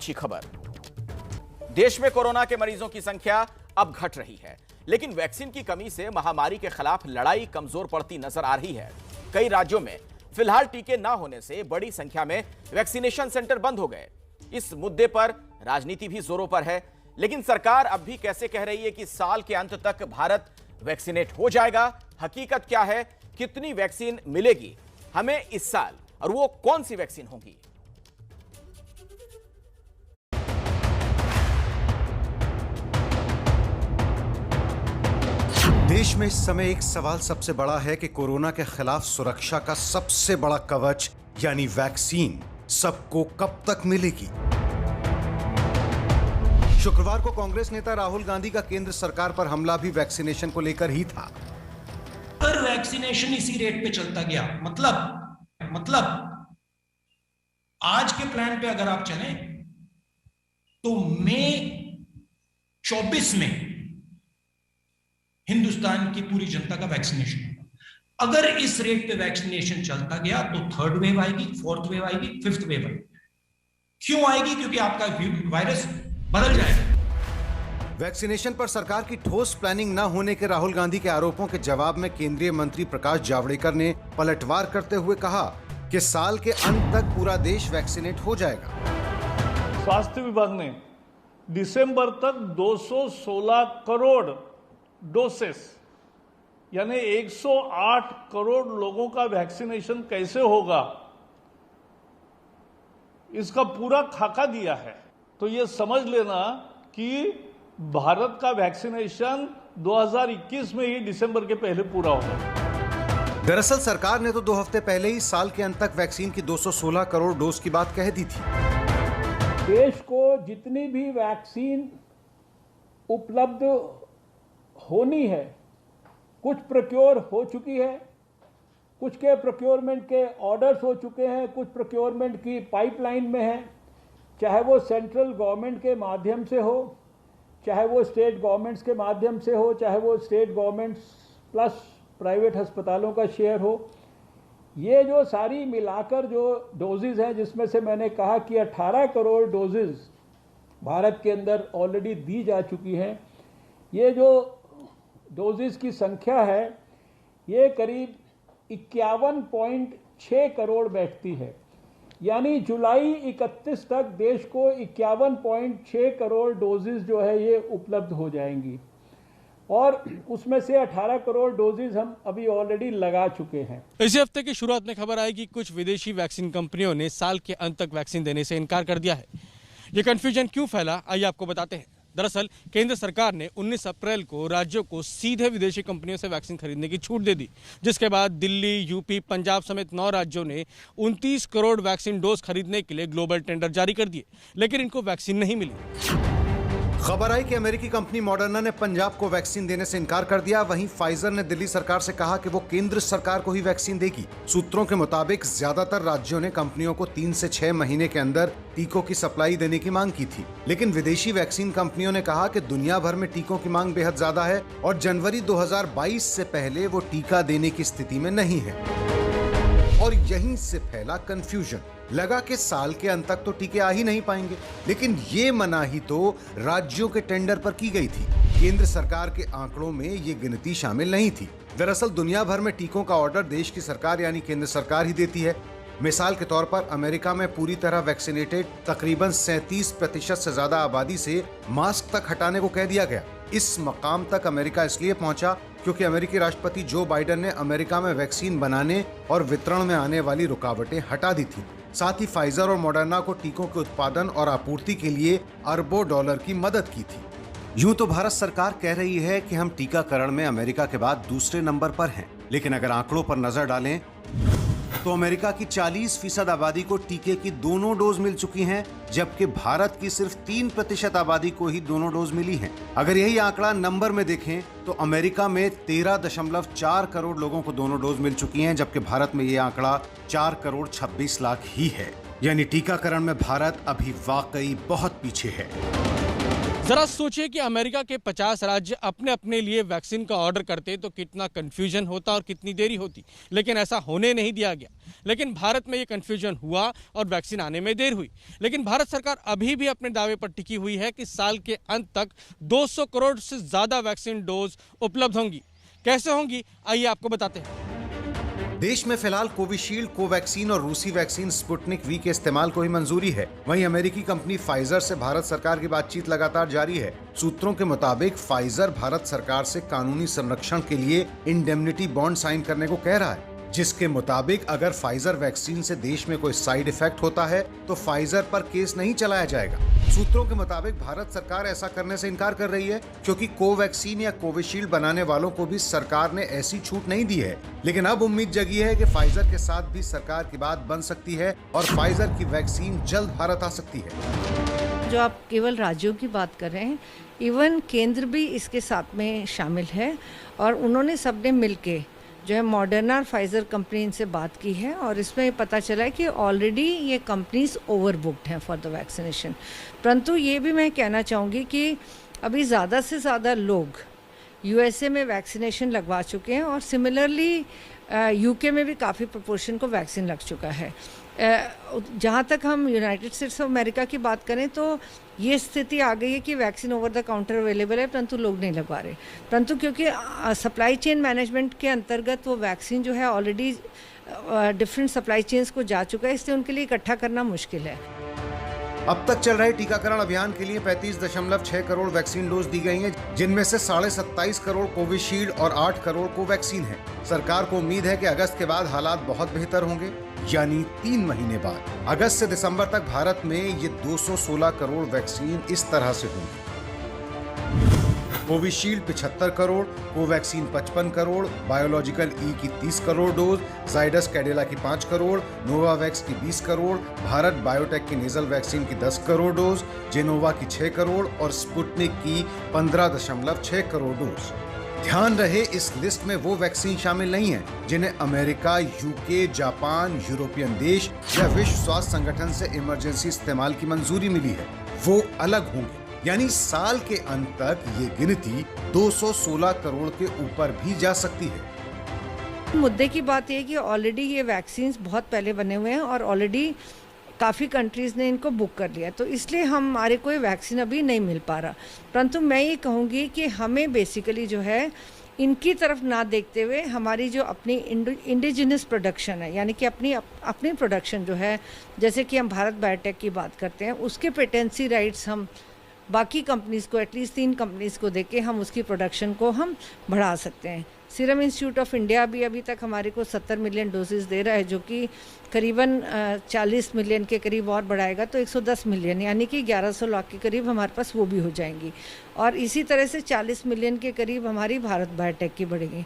अच्छी खबर। देश में कोरोना के मरीजों की संख्या अब घट रही है, लेकिन वैक्सीन की कमी से महामारी के खिलाफ लड़ाई कमजोर पड़ती नजर आ रही है। कई राज्यों में फिलहाल टीके न होने से बड़ी संख्या में वैक्सीनेशन सेंटर बंद हो गए। इस मुद्दे पर राजनीति भी जोरों पर है, लेकिन सरकार अब भी कैसे कह रही है कि साल के अंत तक भारत वैक्सीनेट हो जाएगा। हकीकत क्या है, कितनी वैक्सीन मिलेगी हमें इस साल, और वो कौन सी वैक्सीन होगी? देश में इस समय एक सवाल सबसे बड़ा है कि कोरोना के खिलाफ सुरक्षा का सबसे बड़ा कवच यानी वैक्सीन सबको कब तक मिलेगी। शुक्रवार को कांग्रेस नेता राहुल गांधी का केंद्र सरकार पर हमला भी वैक्सीनेशन को लेकर ही था। अगर वैक्सीनेशन इसी रेट पे चलता गया, मतलब आज के प्लान पे अगर आप चलें तो मई 24 में हिंदुस्तान की पूरी जनता का वैक्सीनेशन होगा। अगर इस रेट पे वैक्सीनेशन चलता गया तो थर्ड वेव आएगी, फोर्थ वेव आएगी, फिफ्थ वेव आएगी। क्यों आएगी? क्योंकि आपका वायरस बदल जाएगा। वैक्सीनेशन पर सरकार की ठोस प्लानिंग न होने के राहुल गांधी के आरोपों के जवाब में केंद्रीय मंत्री प्रकाश जावड़ेकर ने पलटवार करते हुए कहा कि साल के अंत तक पूरा देश वैक्सीनेट हो जाएगा। स्वास्थ्य विभाग ने दिसंबर तक 216 करोड़ डोसेस यानी 108 करोड़ लोगों का वैक्सीनेशन कैसे होगा, इसका पूरा खाका दिया है। तो ये समझ लेना कि भारत का वैक्सीनेशन 2021 में ही दिसंबर के पहले पूरा होगा। दरअसल सरकार ने तो 2 हफ्ते पहले ही साल के अंत तक वैक्सीन की 216 करोड़ डोज की बात कह दी थी। देश को जितनी भी वैक्सीन उपलब्ध होनी है, कुछ प्रोक्योर हो चुकी है, कुछ के प्रोक्योरमेंट के ऑर्डर्स हो चुके हैं, कुछ प्रोक्योरमेंट की पाइपलाइन में है, चाहे वो सेंट्रल गवर्नमेंट के माध्यम से हो, चाहे वो स्टेट गवर्नमेंट्स के माध्यम से हो, चाहे वो स्टेट गवर्नमेंट्स प्लस प्राइवेट अस्पतालों का शेयर हो। ये जो सारी मिलाकर जो डोजेज हैं, जिसमें से मैंने कहा कि 18 करोड़ डोजेज भारत के अंदर ऑलरेडी दी जा चुकी हैं, ये जो डोजेज की संख्या है ये करीब 51.6 करोड़ बैठती है। यानी जुलाई 31 तक देश को 51.6 करोड़ डोजेज जो है ये उपलब्ध हो जाएंगी, और उसमें से 18 करोड़ डोजेज हम अभी ऑलरेडी लगा चुके हैं। इसी हफ्ते की शुरुआत में खबर आई कि कुछ विदेशी वैक्सीन कंपनियों ने साल के अंत तक वैक्सीन देने से इनकार कर दिया है। ये कंफ्यूजन क्यों फैला, आइए आपको बताते हैं। दरअसल केंद्र सरकार ने 19 अप्रैल को राज्यों को सीधे विदेशी कंपनियों से वैक्सीन खरीदने की छूट दे दी, जिसके बाद दिल्ली, यूपी, पंजाब समेत 9 राज्यों ने 29 करोड़ वैक्सीन डोज खरीदने के लिए ग्लोबल टेंडर जारी कर दिए, लेकिन इनको वैक्सीन नहीं मिली। खबर आई कि अमेरिकी कंपनी मॉडर्ना ने पंजाब को वैक्सीन देने से इनकार कर दिया। वहीं फाइजर ने दिल्ली सरकार से कहा कि वो केंद्र सरकार को ही वैक्सीन देगी। सूत्रों के मुताबिक ज्यादातर राज्यों ने कंपनियों को 3 से 6 महीने के अंदर टीकों की सप्लाई देने की मांग की थी, लेकिन विदेशी वैक्सीन कंपनियों ने कहा कि दुनिया भर में टीकों की मांग बेहद ज्यादा है और जनवरी 2022 से पहले वो टीका देने की स्थिति में नहीं है। और यहीं से फैला कंफ्यूजन। लगा कि साल के अंत तक तो टीके आ ही नहीं पाएंगे, लेकिन ये मनाही तो राज्यों के टेंडर पर की गई थी। केंद्र सरकार के आंकड़ों में ये गिनती शामिल नहीं थी। दरअसल दुनिया भर में टीकों का ऑर्डर देश की सरकार यानी केंद्र सरकार ही देती है। मिसाल के तौर पर अमेरिका में पूरी तरह वैक्सीनेटेड तकरीबन 37% से ज्यादा आबादी से मास्क तक हटाने को कह दिया गया। इस मकाम तक अमेरिका इसलिए पहुंचा क्योंकि अमेरिकी राष्ट्रपति जो बाइडेन ने अमेरिका में वैक्सीन बनाने और वितरण में आने वाली रुकावटें हटा दी थी। साथ ही फाइजर और मॉडर्ना को टीकों के उत्पादन और आपूर्ति के लिए अरबों डॉलर की मदद की थी। यूं तो भारत सरकार कह रही है कि हम टीकाकरण में अमेरिका के बाद दूसरे नंबर पर हैं, लेकिन अगर आंकड़ों पर नजर डालें तो अमेरिका की 40% आबादी को टीके की दोनों डोज मिल चुकी हैं, जबकि भारत की सिर्फ 3% आबादी को ही दोनों डोज मिली हैं। अगर यही आंकड़ा नंबर में देखें तो अमेरिका में 13.4 करोड़ लोगों को दोनों डोज मिल चुकी हैं, जबकि भारत में ये आंकड़ा 4 करोड़ 26 लाख ही है। यानी टीकाकरण में भारत अभी वाकई बहुत पीछे है। जरा सोचिए कि अमेरिका के 50 राज्य अपने अपने लिए वैक्सीन का ऑर्डर करते तो कितना कंफ्यूजन होता और कितनी देरी होती, लेकिन ऐसा होने नहीं दिया गया। लेकिन भारत में ये कंफ्यूजन हुआ और वैक्सीन आने में देर हुई। लेकिन भारत सरकार अभी भी अपने दावे पर टिकी हुई है कि साल के अंत तक 200 करोड़ से ज्यादा वैक्सीन डोज उपलब्ध होंगी। कैसे होंगी, आइए आपको बताते हैं। देश में फिलहाल कोविशील्ड, कोवैक्सीन और रूसी वैक्सीन स्पुतनिक वी के इस्तेमाल को ही मंजूरी है। वहीं अमेरिकी कंपनी फाइजर से भारत सरकार की बातचीत लगातार जारी है। सूत्रों के मुताबिक फाइजर भारत सरकार से कानूनी संरक्षण के लिए इंडेमनिटी बॉन्ड साइन करने को कह रहा है, जिसके मुताबिक अगर फाइजर वैक्सीन से देश में कोई साइड इफेक्ट होता है तो फाइजर पर केस नहीं चलाया जाएगा। सूत्रों के मुताबिक भारत सरकार ऐसा करने से इनकार कर रही है क्योंकि कोवैक्सीन या कोविशील्ड बनाने वालों को भी सरकार ने ऐसी छूट नहीं दी है। लेकिन अब उम्मीद जगी है कि फाइजर के साथ भी सरकार की बात बन सकती है और फाइजर की वैक्सीन जल्द भारत आ सकती है। जो आप केवल राज्यों की बात कर रहे हैं, इवन केंद्र भी इसके साथ में शामिल है और उन्होंने सबने मिलके जो है मॉडर्ना और फाइजर कंपनी इनसे बात की है और इसमें पता चला है कि ऑलरेडी ये कंपनीज ओवरबुक्ड हैं फॉर द वैक्सीनेशन। परंतु ये भी मैं कहना चाहूँगी कि अभी ज़्यादा से ज़्यादा लोग यूएसए में वैक्सीनेशन लगवा चुके हैं और सिमिलरली यूके में भी काफ़ी प्रोपोर्शन को वैक्सीन लग चुका है। जहाँ तक हम यूनाइटेड स्टेट्स ऑफ अमेरिका की बात करें तो ये स्थिति आ गई है कि vaccine over the counter available है, परंतु लोग नहीं लगवा रहे। परंतु क्योंकि सप्लाई चेन मैनेजमेंट के अंतर्गत वो वैक्सीन जो है ऑलरेडी डिफरेंट सप्लाई चेन्स को जा चुका है, इसलिए उनके लिए इकट्ठा करना मुश्किल है। अब तक चल रहे टीकाकरण अभियान के लिए 35.6 करोड़ वैक्सीन डोज दी गई हैं, जिनमें से 27.5 करोड़ कोविशील्ड और 8 करोड़ कोवैक्सीन है। सरकार को उम्मीद है कि अगस्त के बाद हालात बहुत बेहतर होंगे, यानी 3 महीने बाद अगस्त से दिसंबर तक भारत में ये 216 करोड़ वैक्सीन इस तरह से होंगी। Covishield 75 crore, Covaxin 55 crore, Biological E की 30 करोड़ डोज, जाइडस कैडिला की 5 करोड़, नोवावैक्स की 20 करोड़, भारत बायोटेक की नेजल वैक्सीन की 10 करोड़ डोज, जेनोवा की 6 करोड़ और स्पुतनिक की 15.6 करोड़ डोज। ध्यान रहे, इस लिस्ट में वो वैक्सीन शामिल नहीं है जिन्हें अमेरिका, यूके, जापान, यूरोपियन देश या विश्व स्वास्थ्य संगठन से इमरजेंसी इस्तेमाल की मंजूरी मिली है। वो अलग होंगे, यानी साल के अंत तक ये गिनती 216 करोड़ के ऊपर भी जा सकती है। मुद्दे की बात यह कि ऑलरेडी ये वैक्सीन्स बहुत पहले बने हुए हैं और ऑलरेडी काफ़ी कंट्रीज़ ने इनको बुक कर लिया, तो इसलिए हमारे कोई वैक्सीन अभी नहीं मिल पा रहा। परंतु मैं ये कहूँगी कि हमें बेसिकली जो है इनकी तरफ ना देखते हुए हमारी जो अपनी इंडिजिनस प्रोडक्शन है, यानी कि अपनी प्रोडक्शन जो है, जैसे कि हम भारत बायोटेक की बात करते हैं, उसके पेटेंसी राइट्स हम बाकी कंपनीज़ को, एटलीस्ट 3 कंपनीज़ को देके हम उसकी प्रोडक्शन को हम बढ़ा सकते हैं। सीरम इंस्टीट्यूट ऑफ इंडिया भी अभी तक हमारे को 70 मिलियन डोजेस दे रहा है, जो कि करीबन 40 मिलियन के करीब और बढ़ाएगा तो 110 मिलियन, यानी कि 1100 लाख के करीब हमारे पास वो भी हो जाएंगी। और इसी तरह से 40 मिलियन के करीब हमारी भारत बायोटेक की बढ़ेगी।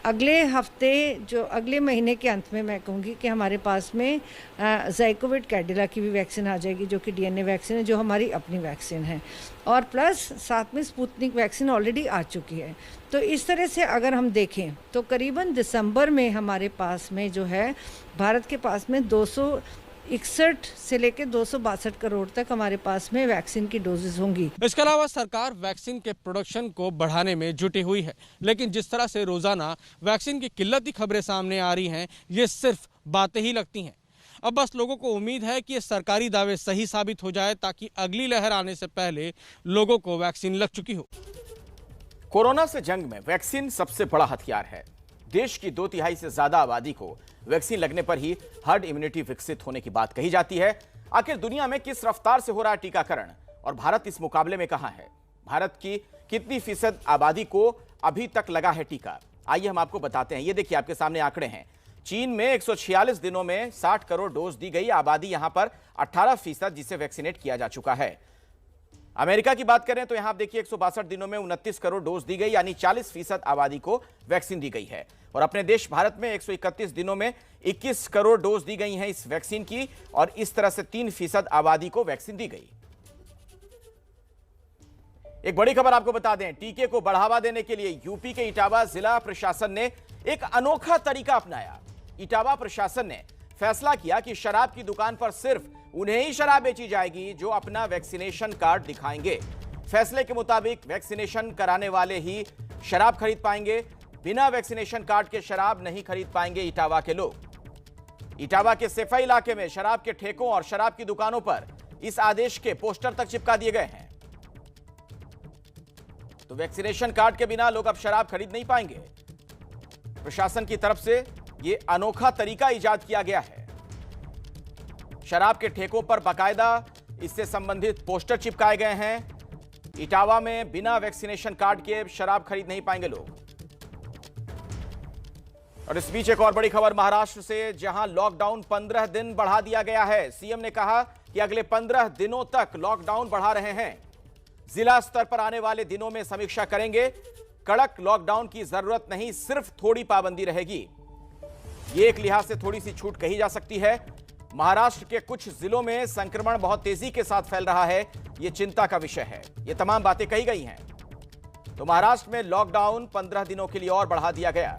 अगले महीने के अंत में मैं कहूँगी कि हमारे पास में ज़ाइकोविड कैडिला की भी वैक्सीन आ जाएगी, जो कि डीएनए वैक्सीन है, जो हमारी अपनी वैक्सीन है, और प्लस साथ में स्पुतनिक वैक्सीन ऑलरेडी आ चुकी है। तो इस तरह से अगर हम देखें तो करीबन दिसंबर में हमारे पास में जो है भारत के पास में 261 से लेकर 262 करोड़ तक हमारे पास में वैक्सीन की डोजेज होंगी। इसके अलावा सरकार वैक्सीन के प्रोडक्शन को बढ़ाने में जुटी हुई है, लेकिन जिस तरह से रोजाना वैक्सीन की किल्लत की खबरें सामने आ रही हैं, ये सिर्फ बातें ही लगती हैं। अब बस लोगों को उम्मीद है कि ये सरकारी दावे सही साबित हो जाए, ताकि अगली लहर आने से पहले लोगों को वैक्सीन लग चुकी हो। कोरोना से जंग में वैक्सीन सबसे बड़ा हथियार है। देश की 2/3 से ज्यादा आबादी को वैक्सीन लगने पर ही हर्ड इम्यूनिटी विकसित होने की बात कही जाती है। आखिर दुनिया में किस रफ्तार से हो रहा है टीकाकरण और भारत इस मुकाबले में कहां है? भारत की कितनी फीसद आबादी को अभी तक लगा है टीका? आइए हम आपको बताते हैं। ये देखिए, आपके सामने आंकड़े हैं। चीन में 146 दिनों में 60 करोड़ डोज दी गई। आबादी यहां पर 18% जिसे वैक्सीनेट किया जा चुका है। अमेरिका की बात करें तो यहां आप देखिए 162 दिनों में 29 करोड़ डोज दी गई, यानी 40% आबादी को वैक्सीन दी गई है। और अपने देश भारत में 131 दिनों में 21 करोड़ डोज दी गई हैं इस वैक्सीन की, और इस तरह से 3% आबादी को वैक्सीन दी गई। एक बड़ी खबर आपको बता दें, टीके को बढ़ावा देने के लिए यूपी के इटावा जिला प्रशासन ने एक अनोखा तरीका अपनाया। इटावा प्रशासन ने फैसला किया कि शराब की दुकान पर सिर्फ उन्हें ही शराब बेची जाएगी जो अपना वैक्सीनेशन कार्ड दिखाएंगे। फैसले के मुताबिक वैक्सीनेशन कराने वाले ही शराब खरीद पाएंगे। बिना वैक्सीनेशन कार्ड के शराब नहीं खरीद पाएंगे इटावा के लोग। इटावा के सेफई इलाके में शराब के ठेकों और शराब की दुकानों पर इस आदेश के पोस्टर तक चिपका दिए गए हैं। तो वैक्सीनेशन कार्ड के बिना लोग अब शराब खरीद नहीं पाएंगे। प्रशासन की तरफ से यह अनोखा तरीका इजाद किया गया है। शराब के ठेकों पर बाकायदा इससे संबंधित पोस्टर चिपकाए गए हैं। इटावा में बिना वैक्सीनेशन कार्ड के शराब खरीद नहीं पाएंगे लोग। और इस बीच एक और बड़ी खबर महाराष्ट्र से, जहां लॉकडाउन 15 दिन बढ़ा दिया गया है। सीएम ने कहा कि अगले 15 दिनों तक लॉकडाउन बढ़ा रहे हैं। जिला स्तर पर आने वाले दिनों में समीक्षा करेंगे। कड़क लॉकडाउन की जरूरत नहीं, सिर्फ थोड़ी पाबंदी रहेगी। ये एक लिहाज से थोड़ी सी छूट कही जा सकती है। महाराष्ट्र के कुछ जिलों में संक्रमण बहुत तेजी के साथ फैल रहा है, यह चिंता का विषय है। ये तमाम बातें कही गई हैं। तो महाराष्ट्र में लॉकडाउन 15 दिनों के लिए और बढ़ा दिया गया।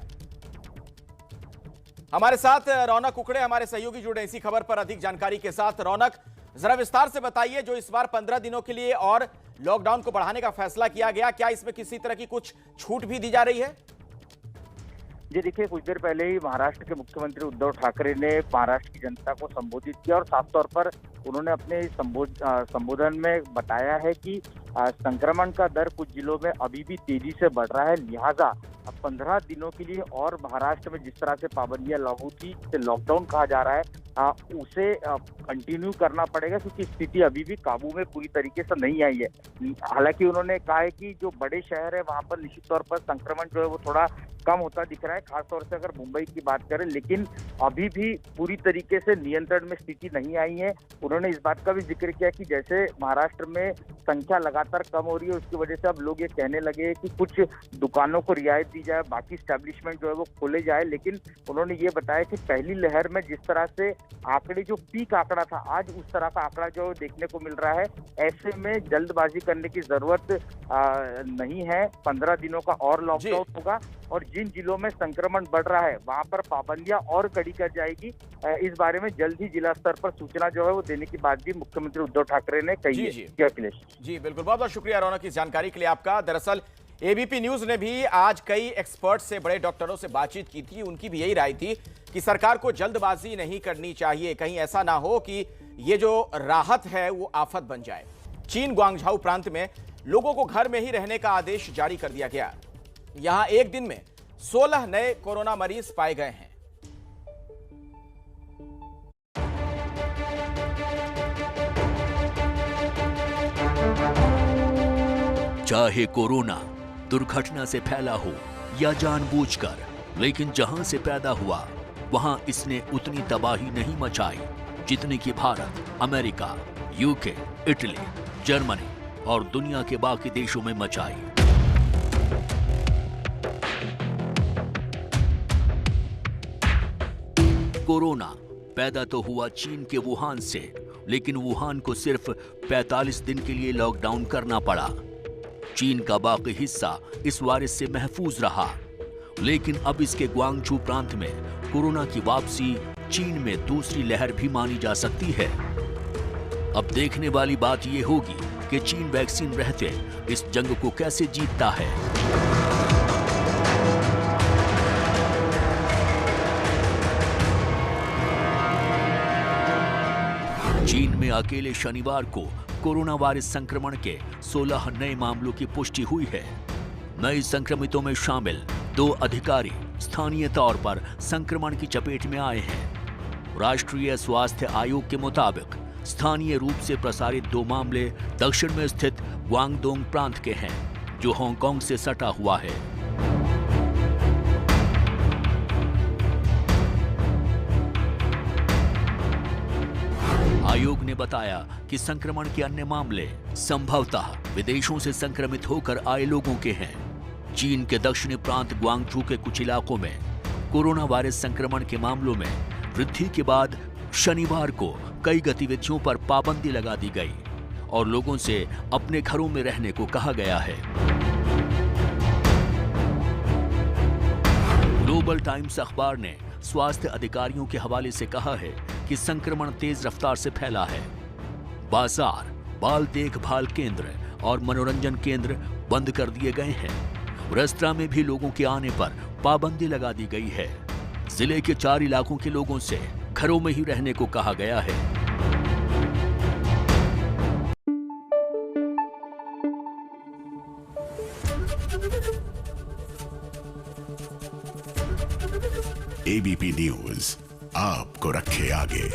हमारे साथ रौनक कुकड़े हमारे सहयोगी जुड़े इसी खबर पर अधिक जानकारी के साथ। रौनक, जरा विस्तार से बताइए, जो इस बार 15 दिनों के लिए और लॉकडाउन को बढ़ाने का फैसला किया गया, क्या इसमें किसी तरह की कुछ छूट भी दी जा रही है? जी देखिए, कुछ देर पहले ही महाराष्ट्र के मुख्यमंत्री उद्धव ठाकरे ने महाराष्ट्र की जनता को संबोधित किया और साफ तौर पर उन्होंने अपने संबोधन में बताया है कि संक्रमण का दर कुछ जिलों में अभी भी तेजी से बढ़ रहा है। लिहाजा अब 15 दिनों के लिए और महाराष्ट्र में जिस तरह से पाबंदियां लागू थी, जिसे लॉकडाउन कहा जा रहा है, उसे कंटिन्यू करना पड़ेगा, क्योंकि स्थिति अभी भी काबू में पूरी तरीके से नहीं आई है। हालांकि उन्होंने कहा है कि जो बड़े शहर है वहां पर निश्चित तौर पर संक्रमण जो है वो थोड़ा कम होता दिख रहा है, खासतौर से अगर मुंबई की बात करें, लेकिन अभी भी पूरी तरीके से नियंत्रण में स्थिति नहीं आई है। उन्होंने इस बात का भी जिक्र किया कि जैसे महाराष्ट्र में संख्या लगातार कम हो रही है, उसकी वजह से अब लोग ये कहने लगे कि कुछ दुकानों को रियायत दी जाए, बाकी स्टैब्लिशमेंट जो है वो खोले जाए। लेकिन उन्होंने ये बताया कि पहली लहर में जिस तरह से आंकड़े, जो पीक आंकड़ा था, आज उस तरह का आंकड़ा जो देखने को मिल रहा है। ऐसे में जल्दबाजी करने की जरूरत नहीं है। 15 दिनों का और लॉकडाउन होगा और जिन जिलों में संक्रमण बढ़ रहा है वहां पर पाबंदियां और कड़ी कर जाएगी। इस बारे में जल्द ही जिला स्तर पर सूचना जो है वो देने की बात भी मुख्यमंत्री उद्धव ठाकरे ने कही है। अखिलेश जी बिल्कुल, बहुत बहुत शुक्रिया रौनक इस जानकारी के लिए आपका। दरअसल एबीपी न्यूज ने भी आज कई एक्सपर्ट से, बड़े डॉक्टरों से बातचीत की थी। उनकी भी यही राय थी कि सरकार को जल्दबाजी नहीं करनी चाहिए, कहीं ऐसा ना हो कि ये जो राहत है वो आफत बन जाए। चीन ग्वांगझाऊ प्रांत में लोगों को घर में ही रहने का आदेश जारी कर दिया गया। यहां एक दिन में 16 नए कोरोना मरीज पाए गए हैं। चाहे कोरोना दुर्घटना से फैला हो या जानबूझकर, लेकिन जहां से पैदा हुआ वहां इसने उतनी तबाही नहीं मचाई जितनी कि Bharat, America, UK, Italy, Germany और दुनिया के बाकी देशों में मचाई। कोरोना पैदा तो हुआ चीन के वुहान से, लेकिन वुहान को सिर्फ 45 दिन के लिए लॉकडाउन करना पड़ा। चीन का बाकी हिस्सा इस वायरस से महफूज रहा, लेकिन अब इसके ग्वांगझू प्रांत में कोरोना की वापसी चीन में दूसरी लहर भी मानी जा सकती है। अब देखने वाली बात यह होगी कि चीन वैक्सीन रहते इस जंग को कैसे जीतता है। चीन में अकेले शनिवार को कोरोना वायरस संक्रमण के 16 नए मामलों की पुष्टि हुई है। नए संक्रमितों में शामिल 2 अधिकारी स्थानीय तौर पर संक्रमण की चपेट में आए हैं। राष्ट्रीय स्वास्थ्य आयोग के मुताबिक स्थानीय रूप से प्रसारित 2 मामले दक्षिण में स्थित ग्वांगडोंग प्रांत के हैं, जो हांगकांग से सटा हुआ है। आयोग ने बताया कि संक्रमण के अन्य मामले संभवतः विदेशों से संक्रमित होकर आए लोगों के हैं। चीन के दक्षिणी प्रांत ग्वांगझू के कुछ इलाकों में कोरोना वायरस संक्रमण के मामलों में वृद्धि के बाद शनिवार को कई गतिविधियों पर पाबंदी लगा दी गई और लोगों से अपने घरों में रहने को कहा गया है। ग्लोबल टाइम्स अखबार ने स्वास्थ्य अधिकारियों के हवाले से कहा है कि संक्रमण तेज रफ्तार से फैला है। बाजार, बाल देखभाल केंद्र और मनोरंजन केंद्र बंद कर दिए गए हैं। रेस्तरां में भी लोगों के आने पर पाबंदी लगा दी गई है। जिले के 4 इलाकों के लोगों से घरों में ही रहने को कहा गया है। एबीपी न्यूज आपको रखे आगे।